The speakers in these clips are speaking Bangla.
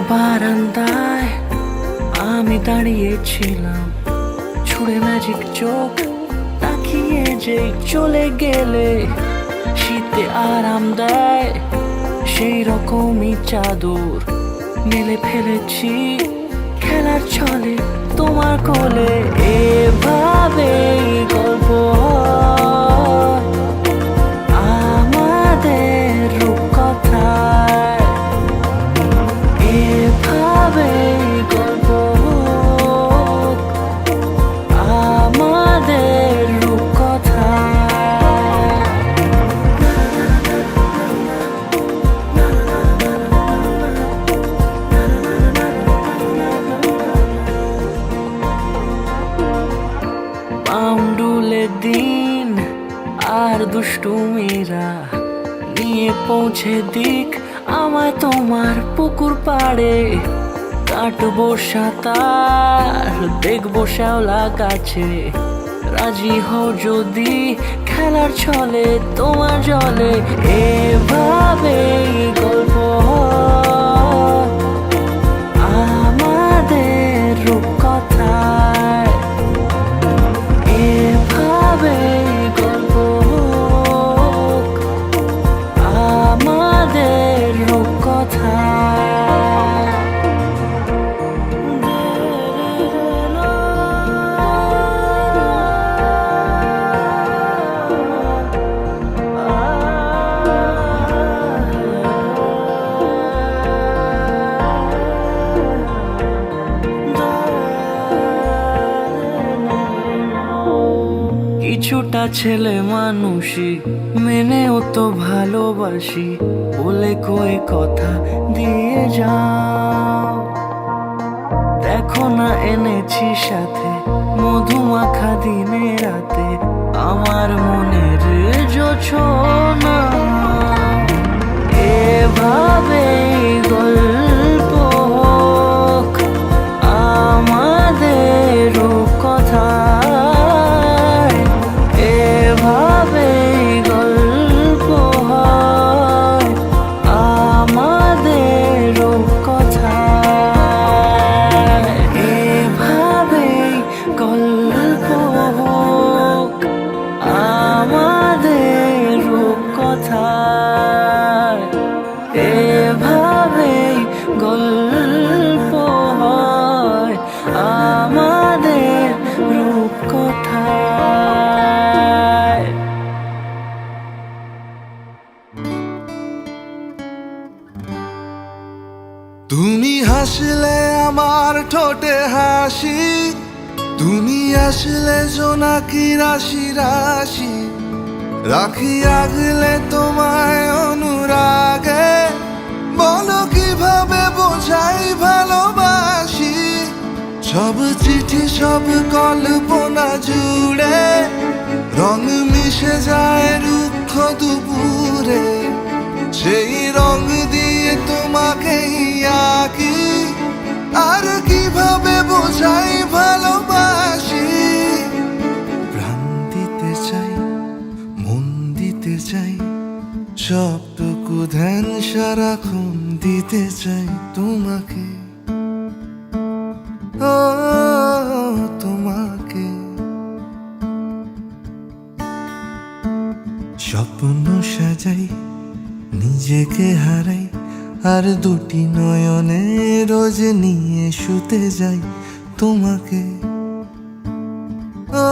বারান্দায় আমি দাঁড়িয়েছিলাম, ছুঁড়ে ম্যাজিক চোখ তাকিয়ে যেই চলে গেলে। শীতে আরাম দেয় সেই রকমই চাদর মেলে ফেলেছি খেলার ছলে তোমার কোলে। এভাবে গল্প হয় আমাদের রূপকথায়, এভাবে গল্প হোক আমাদের রূপকথায়। পাউন্ডুলে দিন আর দুষ্টুমিরা নিয়ে পৌঁছে দিক আমায় তোমার পুকুর পাড়ে। কাটবো সাঁতার, দেখবো শ্যাওলা গাছে, রাজি হও যদি খেলার ছলে তোমার জলে। এভাবেই গল্প হয় আমাদের রূপকথায়, এভাবেই গল্প হোক আমাদের রূপকথায়। কিছুটা ছেলে মানুষই মেনেও তো ভালোবাসি, বলে কয়ে কথা দিয়ে যাও। দেখো না এনেছি সাথে মধুমাখা দিনে রাতে আমার মনের জোছনা। এভাবেই গল্প হোক আমাদের রূপকথায়, এভাবেই গল্প হয় আমাদের রূপকথায়, এভাবেই গল্প হোক আমাদের রূপকথায়, এভাবেই গল্প হয় আমাদের রূপকথায়। তুমি হাসলে আমার ঠোঁটে হাসি, তুমি আসলে জোনাকি রাশি রাশি, রাখি আগলে তোমায় অনুরাগে। বলো কিভাবে বোঝাই ভালোবাসি, সব চিঠি সব কল্পনা জুড়ে রং মিশে যায় রুক্ষ দুপুরে। সেই রং দিয়ে তোমাকে আঁকি, আর কিভাবে বোঝাই ভালোবাসি। প্রাণ দিতে চাই, মন দিতে চাই, সবটুকু ধ্যান সারাক্ষণ দিতে চাই তোমাকে, ও তোমাকে। স্বপ্ন সাজাই, নিজেকে হারাই, আর দুটি নয়নে রোজ নিয়ে শুতে যাই তোমাকে, ও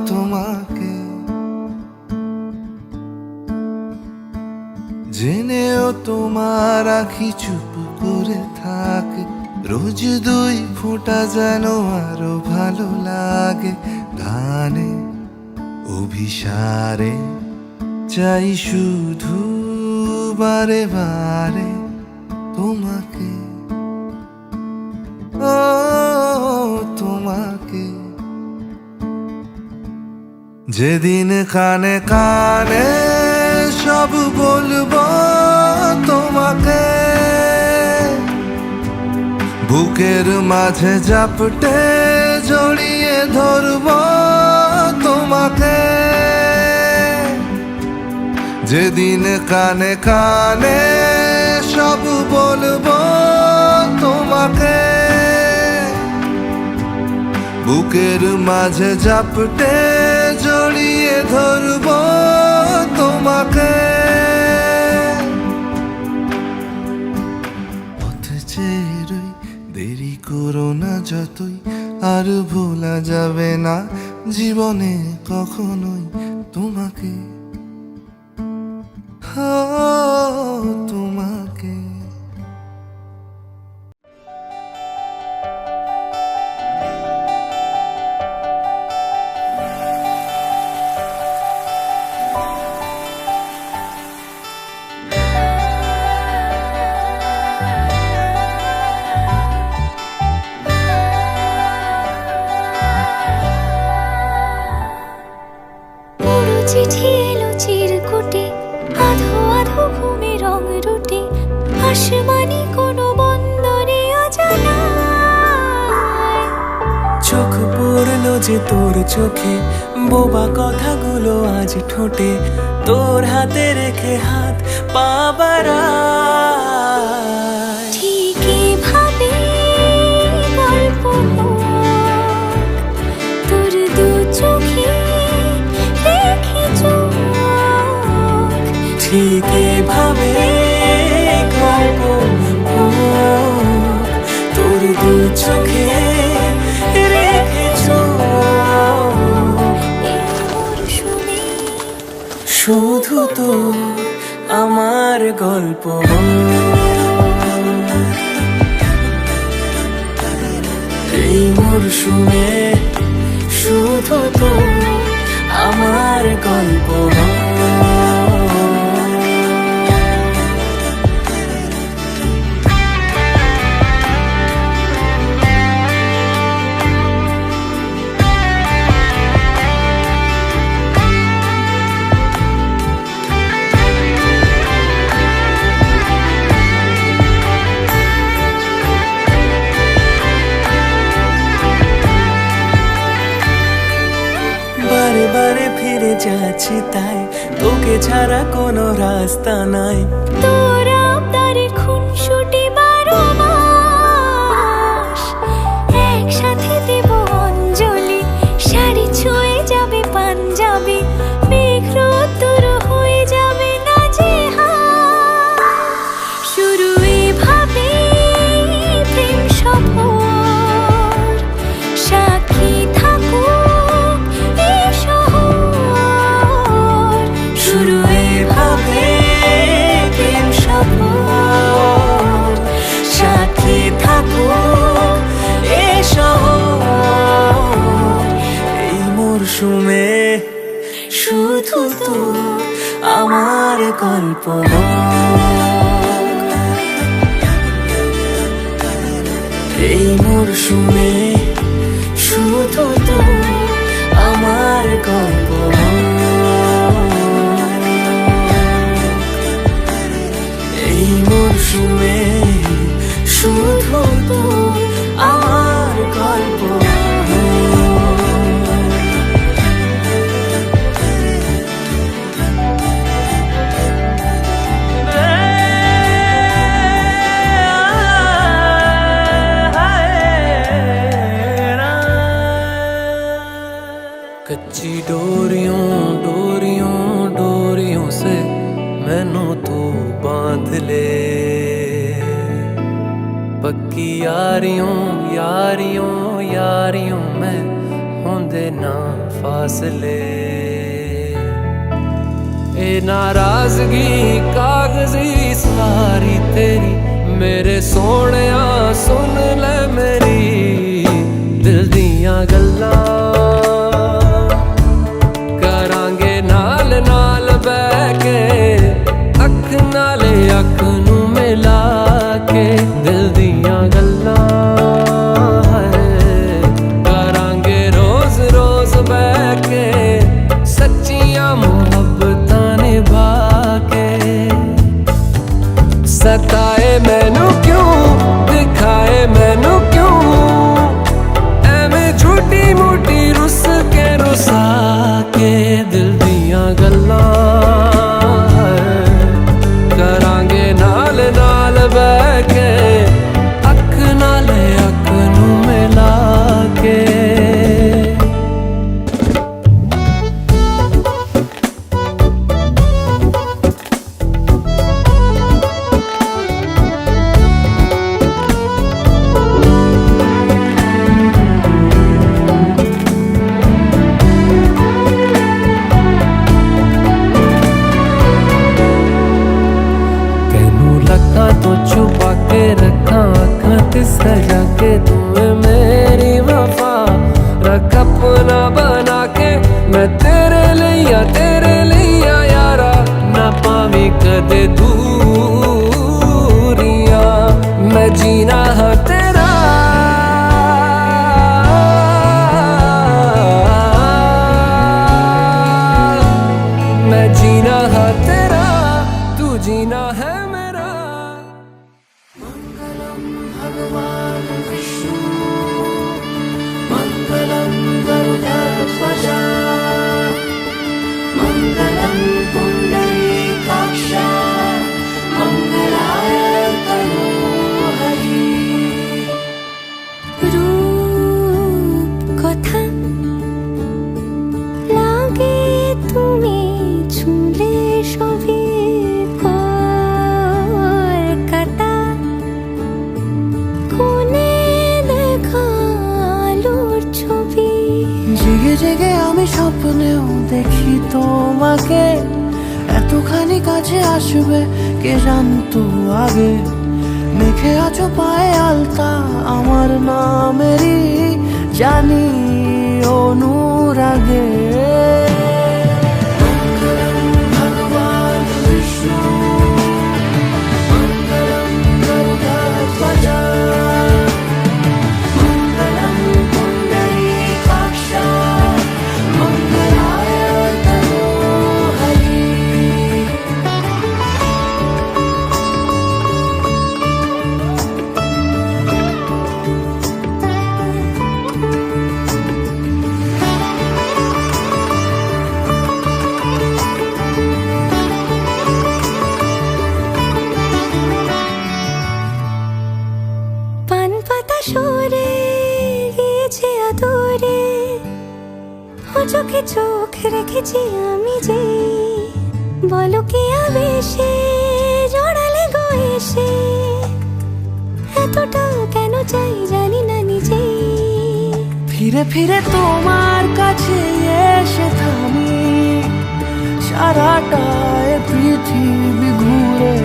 তোমাকে। জেনেও তোমার আখি চুপ করে থাকে, রোজ দুই ফোঁটা যেন আরো ভালো লাগে। গানে অভিসারে চাই শুধু বারে বারে তোমাকে, ও তোমাকে। যেদিন কানে কানে সব বলবো তোমাকে, বুকের মাঝে জাপটে জড়িয়ে ধরবো তোমাকে। যেদিন কানে কানে সব বলবো তোমাকে, বুকের মাঝে জাপটে জড়িয়ে ধরবো তোমাকে। পথে চেয়ে রই, দেরি করো না যতই, আর ভোলা যাবে না জীবনে কখনোই তোমাকে, তোমাকে। চিঠি এলো চিরকুটে, আধো আধো ঘুমে রং রুটে, আসমানি কোনো বন্দরে অজানায়। চোখ পড়লো যে তোর চোখে, বোবা কথাগুলো আজ ঠোঁটে, তোর হাতে রেখে হাত পা বাড়ায়। ঠিক এভাবে গল্প হোক, তোর দু চোখে রেখে চোখ। ঠিক এভাবে গল্প হোক, তোর দু চোখে রেখে চোখ। এই মরশুমে শুধু তো আমার গল্প, এই মরশুমে শুধু তো আমার গল্প। বারে বারে ফিরে যাচ্ছি তাই, তোকে ছাড়া কোনো রাস্তা নাই। তোর আবদারে খুনসুটি 12 মাস, একসাথে দেব অঞ্জলি, শাড়ি ছুঁয়ে যাবে পাঞ্জাবি, মেঘ রোদ্দুর হয়ে যাবে না যে হাত। শুরু এভাবে প্রেম সফর, সাক্ষী থাকুক এই শহর। শুরু এভাবে প্রেম সফর, সাথী থাকুক এ শহর। এই মরশুমে শুধু তো আমার গল্প, এই মরশুমে শুধু তো আমার গল্প, এই মরশুমে শুধু তো আমার গল্প। कच्ची डोरियों डोरियों डोरियों से मैनू तू बांध ले, पक्की यारियों यारियों यारियों में होंदे ना फासले। ए नाराजगी कागजी सारी तेरी, मेरे सोहणिया सुन ले मेरी दिल दियां गल्लां। नाल बह के अख नाले अख नू मिला के, दिल दियां गल्लां करांगे रोज रोज बह के, सच्चियां मुहब्बतां निभा के। सताए मैनू क्यों, दिखाए मैनू क्यों, एवें झूठी मूठी दुनिया तेरे लिए यारा ना पावे कदे दूरियां मैं जीना है तेरा मैं जीना है तेरा तू जीना है मेरा मंगलम भगवान विष्णु मंगलम गरुड़ध्वज मंगलम पुंडरीकाक्ष मंगलाय तनोहरि রূপ কথা লাগে তুমি ছুঁলে সবই কলকাতা কোণে দেখা আলোর ছবি জেগে জেগে আমি স্বপ্নেও দেখি তোমাকে এতখানি কাছে আসবে কে জানতো আগে মেখে আছো পায়ে আলতা আমার নামেরই জানি অনুরাগে মঙ্গলম ভগবান বিষ্ণু মঙ্গলম গরুড়ধ্বজ মঙ্গলম পুণ্ডরীকাক্ষ মঙ্গলায় তনোহরি পান পাতা সরে গিয়েছে আদরে ও চোখে চোখ রেখেছি আমি যে বলো কি আবেশে জড়ালে গো এসে এতটা কেন চাই জানি না নিজে ফিরে ফিরে তোমার কাছে এসে থামি সারাটা এ পৃথিবী ঘুরে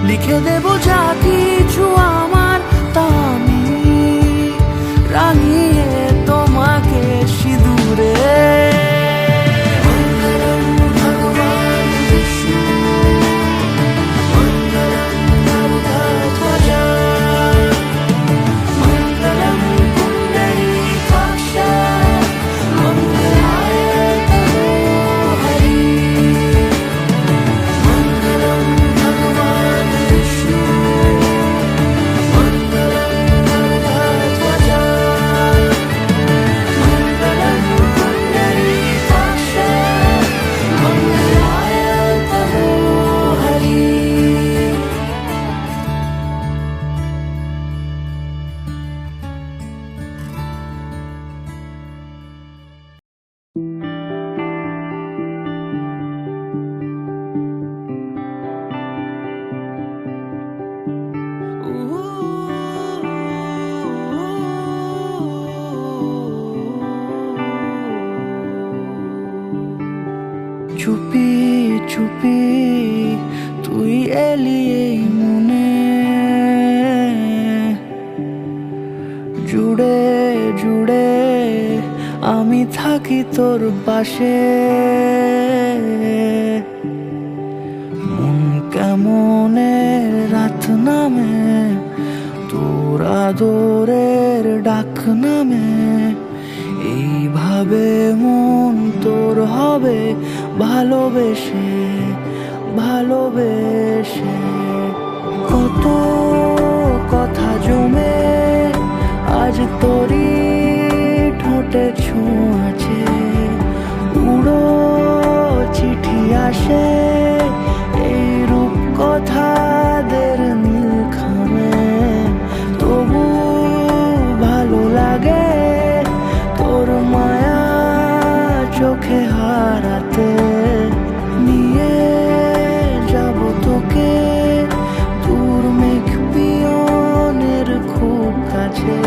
লিখে দেব যা কিছু আমার তা আমি রাঙিয়ে তোমাকে সিঁদুরে মঙ্গলম ভগবান বিষ্ণু মঙ্গলম গরুড়ধ্বজ মঙ্গলম পুণ্ডরীকাক্ষ মঙ্গলায় তনোহরি মঙ্গলম ভগবান বিষ্ণু মঙ্গলম গরুড়ধ্বজ মঙ্গলম পুণ্ডরীকাক্ষ মঙ্গলায় তনোহরি চুপি চুপি তুই এলি এই মনে জুড়ে জুড়ে আমি থাকি তোর পাশে মন কেমনে রাত নামে তোর আদরের ডাক নামে এইভাবে মন তোর হবে ভালোবেসে ভালোবেসে কত কথা জমে আজ তোরই ঠোঁটে ছোঁয়াছে উড়ো চিঠি আসে এই রূপ কথাদের নীলখামে তবু ভালো লাগে তোর মায়া চোখে হারাতে নিয়ে যাব তোকে তোর মেঘ পিয়নের খুব কাছে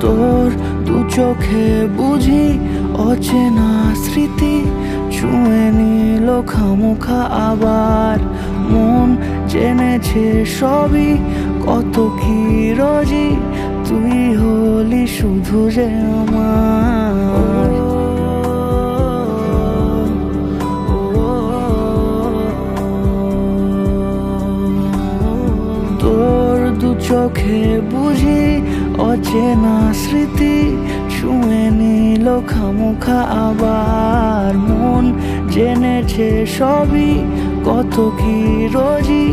তোর দু চোখে বুঝি অচেনা স্মৃতি ছুঁয়ে নিল খামোখা আবার মন জেনেছে সবই কত কি রোজি তুই হলি শুধু যে আমার তোর দু চোখে বুঝি অচেনা স্মৃতি ছুঁয়ে নিল খামোখা আবার মন জেনেছে সবই কত কি রোজি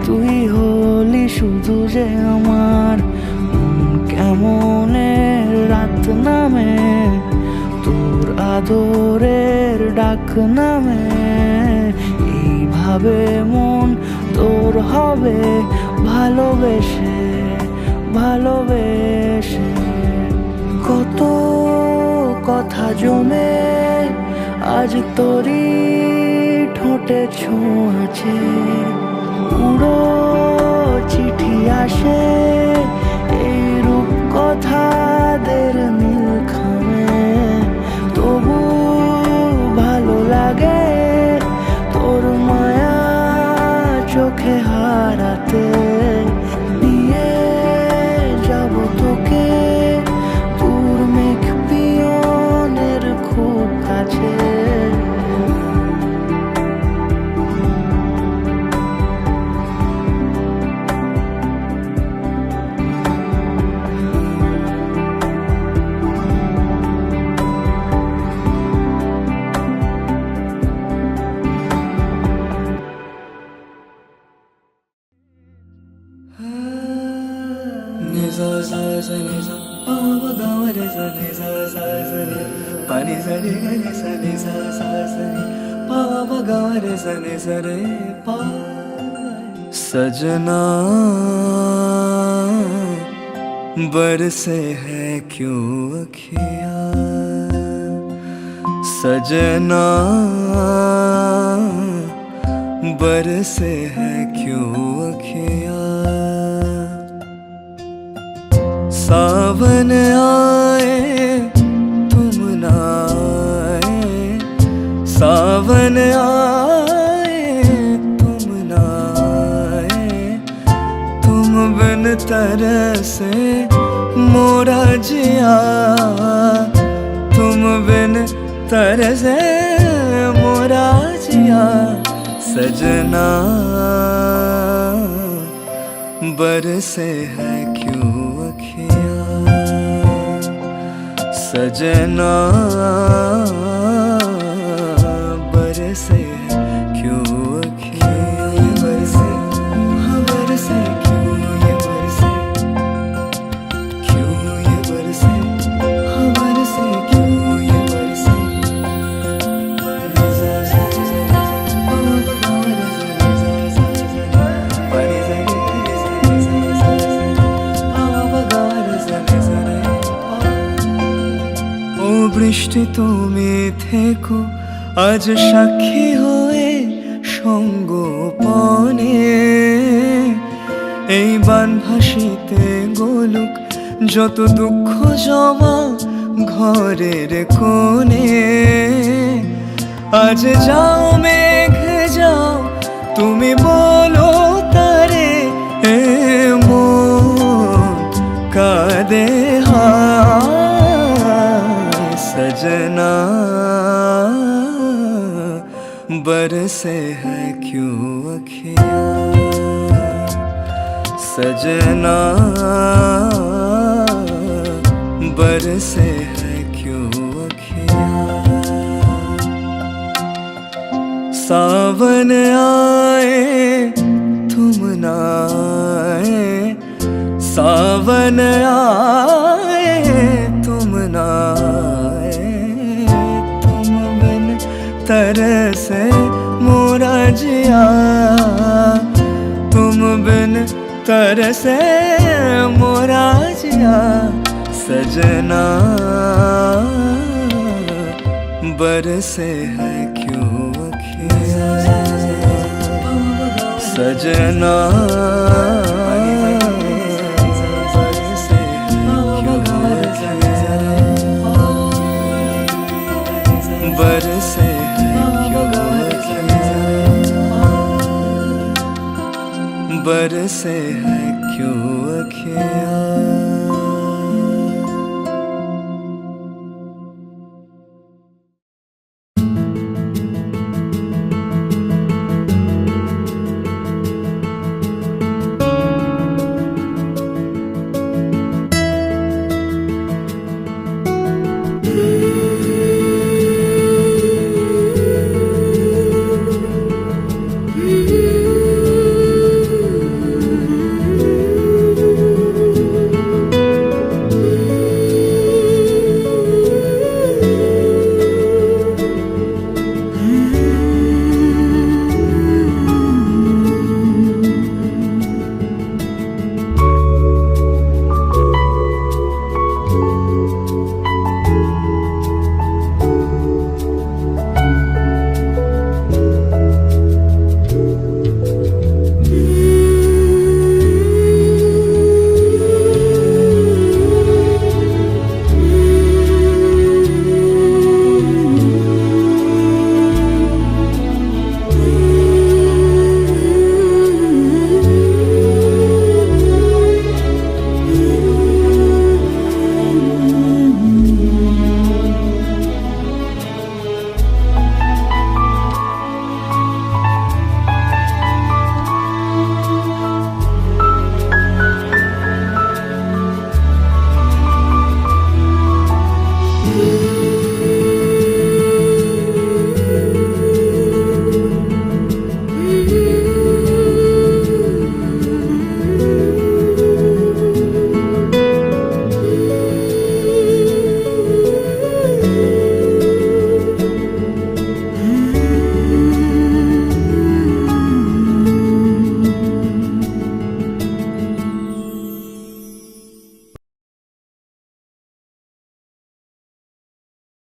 তুই হলি শুধু যে আমার কেমনের রাত নামে তোর আদরের ডাক নামে এইভাবে মন তোর হবে ভালোবেসে ভালোবেসে কত কথা জমে আজ তোরই ঠোঁটে ছোঁয়াছে উড়ো চিঠি আসে এই রূপ কথাদের নীল খামে তবু ভালো লাগে তোর মায়া চোখে হারাতে নিয়ে যাব তোকে তোর মেঘ পিয়নের খুব কাছে सजना बरसे है क्यों अखियाँ सजना बरसे है क्यों अखियाँ सावन आए तुम ना आए सावन आए तुम ना आए तुम बिन तरसे मोरा जिया तुम बिन तरसे मोरा जिया सजना बरसे है क्यों अखियाँ सजना बरसे है क्यों अखियाँ ये बरसे हाँ बरसे क्यों ये बरसे हाँ बरसे क्यों ये बरसे বৃষ্টি তুমি থেকো আজ সাক্ষী হয়ে সঙ্গোপনে এই বানভাসিতে গোলুক যত দুঃখ জমা ঘরের কোণে আজ যাও মেঘ যাও তুমি বলো তারে এ মন কাঁদে सजना बरसे है क्यों अखियाँ सजना बरसे है क्यों अखियाँ सावन आए तुम ना आए सावन आए तुम ना तरसे मोरा जिया तुम बिन तरसे मोरा जिया सजना बरसे है क्यों अखियाँ सजना बरसे है क्यों अखियाँ तरसे है क्यों अखियाँ